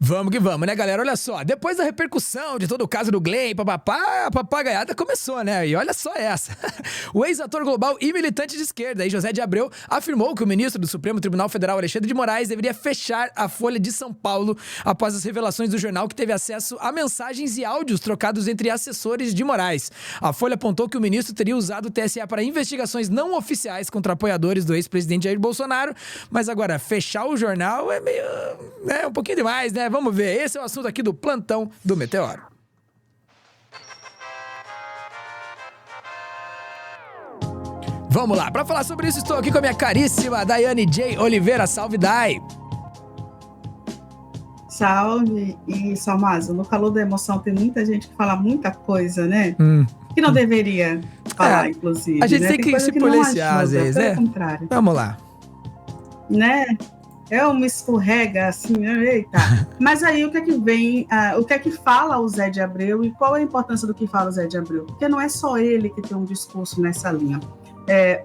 Vamos que vamos, né, galera? Olha só, depois da repercussão de todo o caso do Glenn, papapá, a papagaiada começou, né? E olha só essa. O ex-ator global e militante de esquerda, José de Abreu, afirmou que o ministro do Supremo Tribunal Federal, Alexandre de Moraes, deveria fechar a Folha de São Paulo após as revelações do jornal que teve acesso a mensagens e áudios trocados entre assessores de Moraes. A Folha apontou que o ministro teria usado o TSE para investigações não oficiais contra apoiadores do ex-presidente Jair Bolsonaro, mas agora, fechar o jornal é meio... né, um pouquinho demais, né? Vamos ver, esse é o assunto aqui do Plantão do Meteoro. Vamos lá, pra falar sobre isso estou aqui com a minha caríssima Daiane J. Oliveira. Salve, Dai! Salve! E, Salmazo, no calor da emoção tem muita gente que fala muita coisa, né? Que não deveria falar, inclusive. A gente, né? tem que se policiar às vezes, né? Pelo contrário. Vamos lá. Né? É uma escorrega, assim, eita. Mas aí, o que é que vem, o que é que fala o Zé de Abreu e qual é a importância do que fala o Zé de Abreu? Porque não é só ele que tem um discurso nessa linha.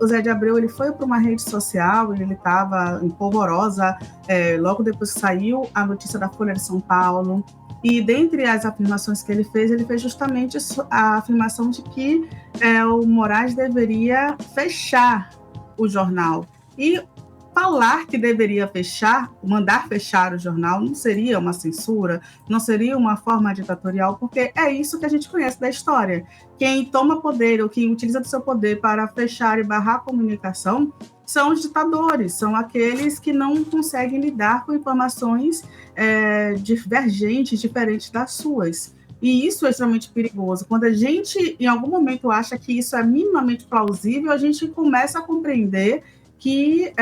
O Zé de Abreu, ele foi para uma rede social, ele estava em polvorosa, logo depois que saiu a notícia da Folha de São Paulo, e dentre as afirmações que ele fez justamente a afirmação de que o Moraes deveria fechar o jornal. E falar que deveria fechar, mandar fechar o jornal, não seria uma censura, não seria uma forma ditatorial, porque é isso que a gente conhece da história. Quem toma poder ou quem utiliza do seu poder para fechar e barrar a comunicação são os ditadores, são aqueles que não conseguem lidar com informações divergentes, diferentes das suas. E isso é extremamente perigoso. Quando a gente, em algum momento, acha que isso é minimamente plausível, a gente começa a compreender que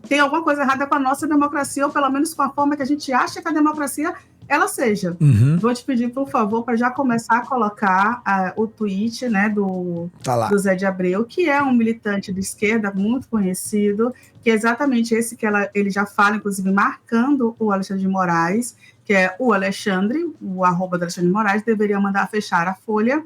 tem alguma coisa errada com a nossa democracia, ou pelo menos com a forma que a gente acha que a democracia ela seja. Vou te pedir, por favor, para já começar a colocar o tweet, né, do Zé de Abreu, que é um militante de esquerda muito conhecido, que é exatamente esse que ele já fala, inclusive, marcando o Alexandre de Moraes, que é o Alexandre, o @ do Alexandre de Moraes, deveria mandar fechar a Folha.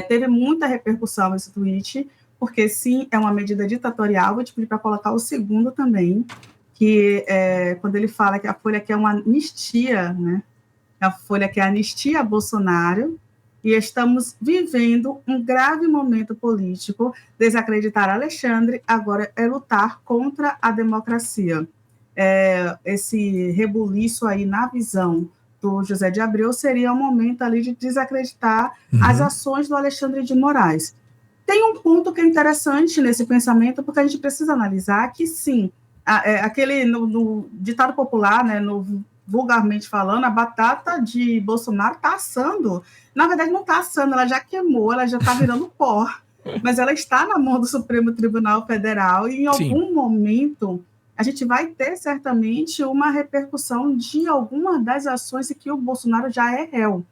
Teve muita repercussão esse tweet, porque sim, é uma medida ditatorial. Vou te pedir para colocar o segundo também, que quando ele fala que a Folha quer uma anistia, né? A Folha quer anistia a Bolsonaro, e estamos vivendo um grave momento político. Desacreditar Alexandre agora é lutar contra a democracia. Esse rebuliço aí na visão do José de Abreu seria um momento ali de desacreditar as ações do Alexandre de Moraes. Tem um ponto que é interessante nesse pensamento, porque a gente precisa analisar que, sim, aquele no ditado popular, né, vulgarmente falando, a batata de Bolsonaro está assando. Na verdade, não está assando, ela já queimou, ela já está virando pó, mas ela está na mão do Supremo Tribunal Federal e, em algum momento, a gente vai ter, certamente, uma repercussão de alguma das ações em que o Bolsonaro já é réu.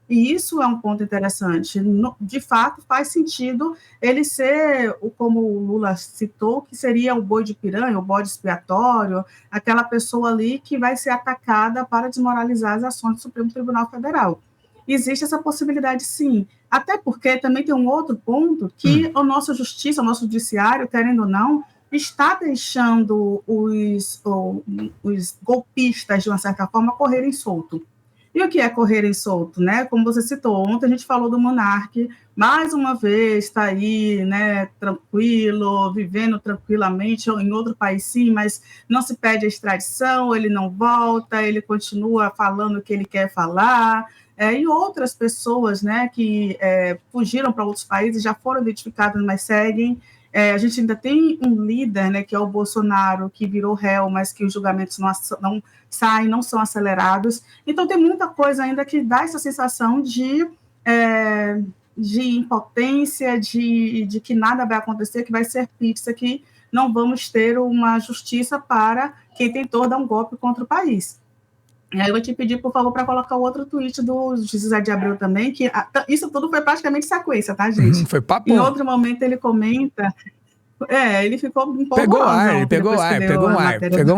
E isso é um ponto interessante. De fato, faz sentido ele ser, como o Lula citou, que seria o boi de piranha, o bode expiatório, aquela pessoa ali que vai ser atacada para desmoralizar as ações do Supremo Tribunal Federal. Existe essa possibilidade, sim. Até porque também tem um outro ponto que a nossa justiça, o nosso judiciário, querendo ou não, está deixando os golpistas, de uma certa forma, correrem solto. E o que é correrem solto, né? Como você citou, ontem a gente falou do Monark, mais uma vez está aí, né, tranquilo, vivendo tranquilamente, ou em outro país sim, mas não se pede a extradição, ele não volta, ele continua falando o que ele quer falar, e outras pessoas, né, que fugiram para outros países, já foram identificadas, mas seguem. A gente ainda tem um líder, né, que é o Bolsonaro, que virou réu, mas que os julgamentos não saem, não são acelerados. Então, tem muita coisa ainda que dá essa sensação de impotência, de que nada vai acontecer, que vai ser pizza, que não vamos ter uma justiça para quem tentou dar um golpe contra o país. E aí eu vou te pedir, por favor, para colocar o outro tweet do José de Abreu também, que isso tudo foi praticamente sequência, tá, gente? Foi papo. Em outro momento ele comenta... ele ficou um pouco... Pegou um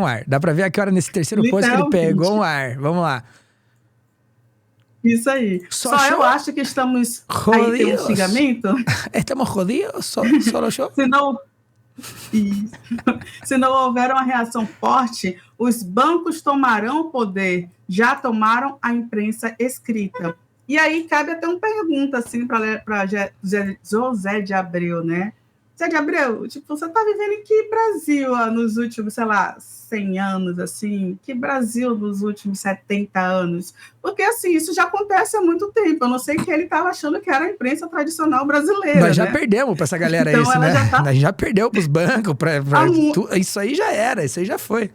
ar. Dá para ver aqui agora nesse terceiro post que ele pegou um ar. Vamos lá. Isso aí. Só eu acho que estamos... Jodidos. Aí tem um xingamento. Estamos jodidos? Solo eu? Se não houver uma reação forte, os bancos tomarão o poder, já tomaram a imprensa escrita. E aí cabe até uma pergunta assim, para José de Abreu, né? Zé de Abreu, tipo, você está vivendo em que Brasil nos últimos, sei lá, 100 anos, assim? Que Brasil nos últimos 70 anos? Porque, assim, isso já acontece há muito tempo. Eu não sei que ele estava achando que era a imprensa tradicional brasileira, Nós já né? perdemos para essa galera então, isso, né? A gente já perdeu para os bancos. Isso aí já era, isso aí já foi.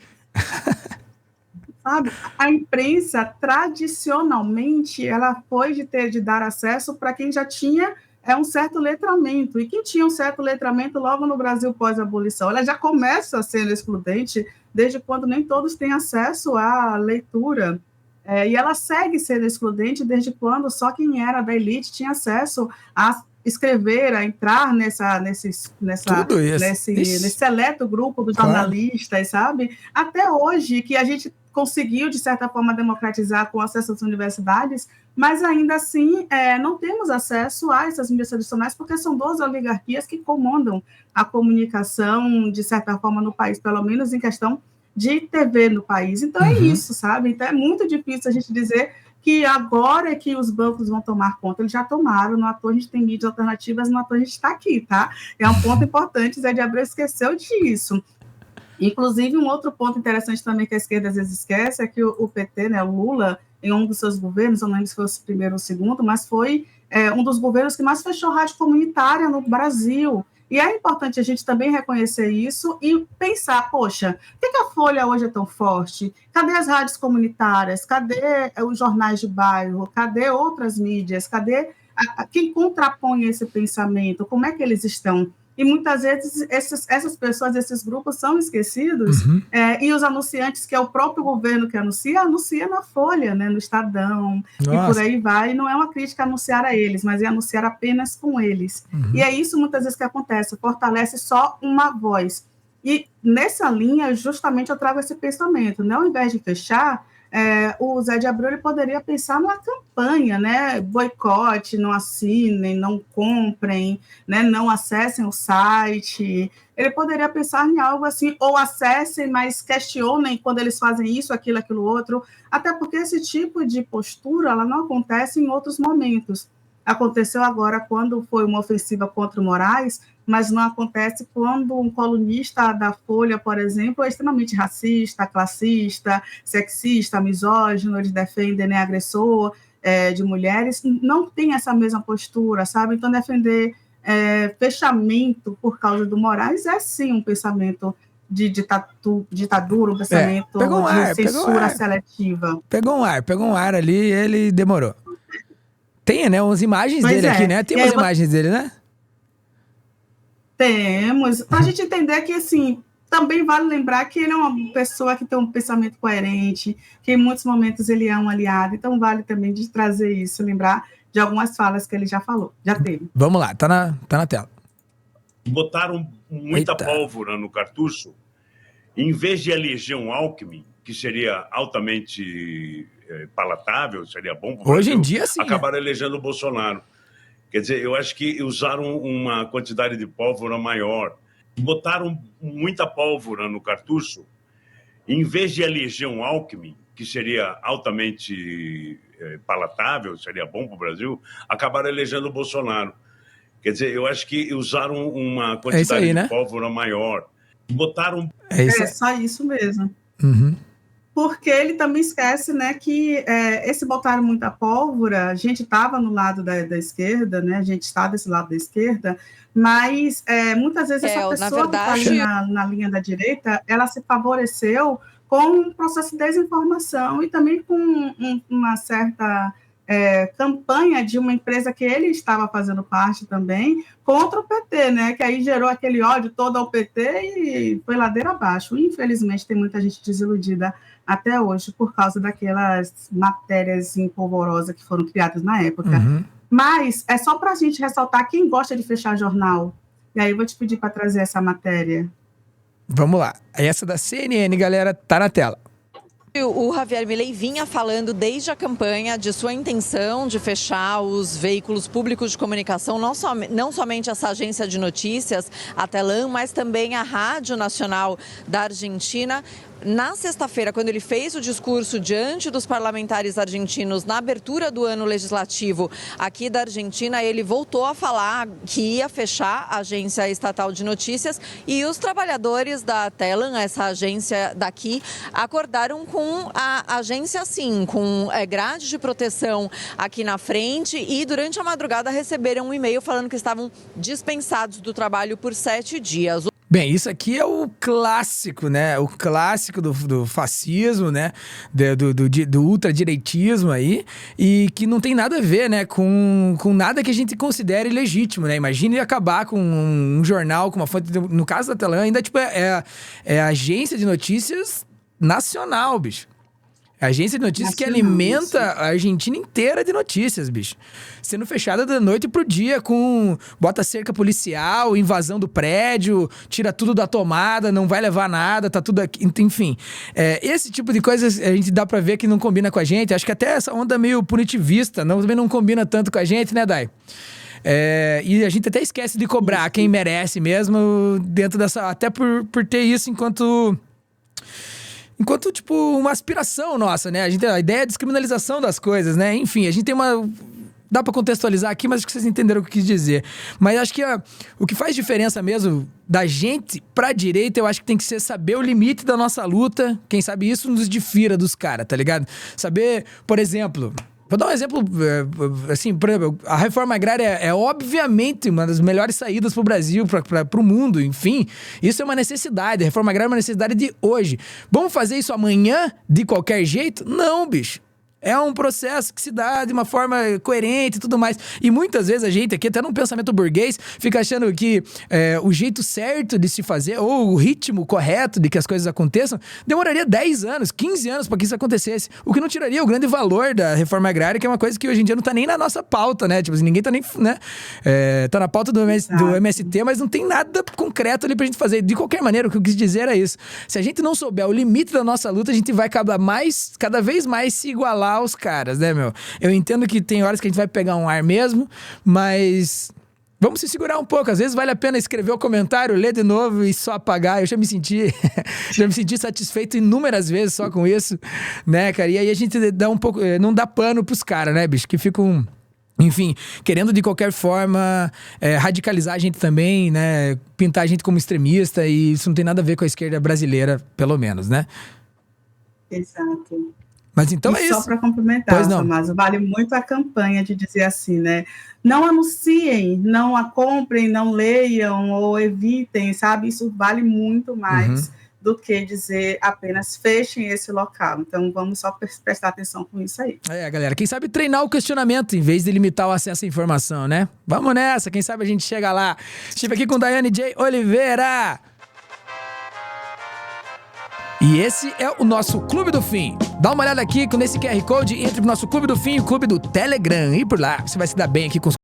Sabe? A imprensa, tradicionalmente, ela foi de dar acesso para quem já tinha um certo letramento. E quem tinha um certo letramento logo no Brasil pós-abolição, ela já começa sendo excludente desde quando nem todos têm acesso à leitura. E ela segue sendo excludente desde quando só quem era da elite tinha acesso a escrever, a entrar nesse seleto grupo dos jornalistas, sabe? Até hoje, que a gente conseguiu, de certa forma, democratizar com acesso às universidades, mas ainda assim não temos acesso a essas mídias tradicionais, porque são 12 oligarquias que comandam a comunicação, de certa forma, no país, pelo menos em questão de TV no país. Então é isso, sabe? Então é muito difícil a gente dizer que agora é que os bancos vão tomar conta. Eles já tomaram, no ator a gente tem mídias alternativas, no ator a gente está aqui, tá? É um ponto importante, Zé de Abreu esqueceu disso. Inclusive, um outro ponto interessante também que a esquerda às vezes esquece é que o PT, né, o Lula, em um dos seus governos, eu não lembro se foi o primeiro ou o segundo, mas foi um dos governos que mais fechou rádio comunitária no Brasil. E é importante a gente também reconhecer isso e pensar, poxa, por que a Folha hoje é tão forte? Cadê as rádios comunitárias? Cadê os jornais de bairro? Cadê outras mídias? Cadê quem contrapõe esse pensamento? Como é que eles estão? E muitas vezes essas pessoas, esses grupos são esquecidos, e os anunciantes, que é o próprio governo que anuncia na Folha, né, no Estadão, e por aí vai. Não é uma crítica anunciar a eles, mas é anunciar apenas com eles. E é isso muitas vezes que acontece, fortalece só uma voz. E nessa linha, justamente, eu trago esse pensamento, né? Ao invés de fechar, o Zé de Abreu ele poderia pensar numa campanha, né? Boicote, não assinem, não comprem, né? Não acessem o site. Ele poderia pensar em algo assim, ou acessem, mas questionem quando eles fazem isso, aquilo outro, até porque esse tipo de postura ela não acontece em outros momentos. Aconteceu agora quando foi uma ofensiva contra o Moraes, mas não acontece quando um colunista da Folha, por exemplo, é extremamente racista, classista, sexista, misógino, eles defendem, né, agressor de mulheres, não tem essa mesma postura, sabe? Então, defender fechamento por causa do Moraes é, sim, um pensamento de ditadura, um pensamento de censura seletiva. Pegou um ar ali e ele demorou. Tem, né, umas imagens dele aqui, né? Tem umas imagens dele, né? Temos. Para a gente entender que, assim, também vale lembrar que ele é uma pessoa que tem um pensamento coerente, que em muitos momentos ele é um aliado, então vale também de trazer isso, lembrar de algumas falas que ele já falou, já teve. Vamos lá, tá na tela. Botaram muita pólvora no cartucho, em vez de eleger um Alckmin, que seria altamente palatável, seria bom para o Hoje Brasil, em dia, sim. acabaram elegendo o Bolsonaro. Quer dizer, eu acho que usaram uma quantidade de pólvora maior. Botaram muita pólvora no cartucho, em vez de eleger um Alckmin, que seria altamente palatável, seria bom para o Brasil, acabaram elegendo o Bolsonaro. Quer dizer, eu acho que usaram uma quantidade de pólvora maior. Botaram... só isso mesmo. Uhum. Porque ele também esquece, né, que esse botaram muita pólvora, a gente estava no lado da esquerda, né, a gente está desse lado da esquerda, mas muitas vezes essa pessoa que está na linha da direita, ela se favoreceu com um processo de desinformação e também com uma certa campanha de uma empresa que ele estava fazendo parte também contra o PT, né, que aí gerou aquele ódio todo ao PT e foi ladeira abaixo. Infelizmente, tem muita gente desiludida até hoje, por causa daquelas matérias empolvorosas que foram criadas na época. Uhum. Mas é só para a gente ressaltar quem gosta de fechar jornal. E aí eu vou te pedir para trazer essa matéria. Vamos lá. Essa da CNN, galera, tá na tela. O Javier Milei vinha falando desde a campanha de sua intenção de fechar os veículos públicos de comunicação, não somente essa agência de notícias, a Telam, mas também a Rádio Nacional da Argentina. na sexta-feira, quando ele fez o discurso diante dos parlamentares argentinos na abertura do ano legislativo aqui da Argentina, ele voltou a falar que ia fechar a agência estatal de notícias e os trabalhadores da Telam, essa agência daqui, acordaram com a agência sim, com grade de proteção aqui na frente e durante a madrugada receberam um e-mail falando que estavam dispensados do trabalho por 7 dias. Bem, isso aqui é o clássico, né? O clássico do fascismo, né? Do ultradireitismo aí. E que não tem nada a ver, né? Com nada que a gente considere legítimo, né? Imagine acabar com um jornal, com uma fonte... No caso da Telam, ainda tipo, é a agência de notícias nacional, bicho. A agência de notícias que alimenta a Argentina inteira de notícias, bicho. Sendo fechada da noite pro dia com... Bota cerca policial, invasão do prédio, tira tudo da tomada, não vai levar nada, tá tudo aqui... Enfim, esse tipo de coisa a gente dá pra ver que não combina com a gente. Acho que até essa onda meio punitivista também não combina tanto com a gente, né, Dai? E a gente até esquece de cobrar quem merece mesmo dentro dessa... Até por ter isso enquanto, tipo, uma aspiração nossa, né? A ideia é a descriminalização das coisas, né? Enfim, a gente tem uma... Dá pra contextualizar aqui, mas acho que vocês entenderam o que eu quis dizer. Mas acho que o que faz diferença mesmo da gente pra direita, eu acho que tem que ser saber o limite da nossa luta. Quem sabe isso nos difira dos caras, tá ligado? Saber, por exemplo... Vou dar um exemplo, assim, por exemplo, a reforma agrária é obviamente uma das melhores saídas pro Brasil, pro mundo, enfim. Isso é uma necessidade, a reforma agrária é uma necessidade de hoje. Vamos fazer isso amanhã, de qualquer jeito? Não, bicho. É um processo que se dá de uma forma coerente e tudo mais. E muitas vezes a gente aqui, até num pensamento burguês, fica achando que o jeito certo de se fazer, ou o ritmo correto de que as coisas aconteçam, demoraria 10 anos, 15 anos para que isso acontecesse. O que não tiraria o grande valor da reforma agrária, que é uma coisa que hoje em dia não tá nem na nossa pauta, né? Tipo assim, ninguém tá nem, né? Tá na pauta do MST, mas não tem nada concreto ali pra gente fazer. De qualquer maneira, o que eu quis dizer é isso. Se a gente não souber o limite da nossa luta, a gente vai cada vez mais se igualar aos caras, né, meu? Eu entendo que tem horas que a gente vai pegar um ar mesmo, mas vamos se segurar um pouco. Às vezes vale a pena escrever o comentário, ler de novo e só apagar. Eu já me senti satisfeito inúmeras vezes só com isso, né, cara? E aí a gente dá um pouco... Não dá pano pros caras, né, bicho? Que ficam... Enfim, querendo de qualquer forma radicalizar a gente também, né? Pintar a gente como extremista, e isso não tem nada a ver com a esquerda brasileira, pelo menos, né? Exato. Mas então e é isso. Só para complementar, Tomás, vale muito a campanha de dizer assim, né? Não anunciem, não a comprem, não leiam ou evitem, sabe? Isso vale muito mais do que dizer apenas fechem esse local. Então vamos só prestar atenção com isso aí. Galera, quem sabe treinar o questionamento em vez de limitar o acesso à informação, né? Vamos nessa, quem sabe a gente chega lá. Estive aqui com Daiane J. Oliveira. E esse é o nosso Clube do Fim. Dá uma olhada aqui nesse QR Code, entre o nosso Clube do Fim e o Clube do Telegram. E por lá você vai se dar bem aqui com os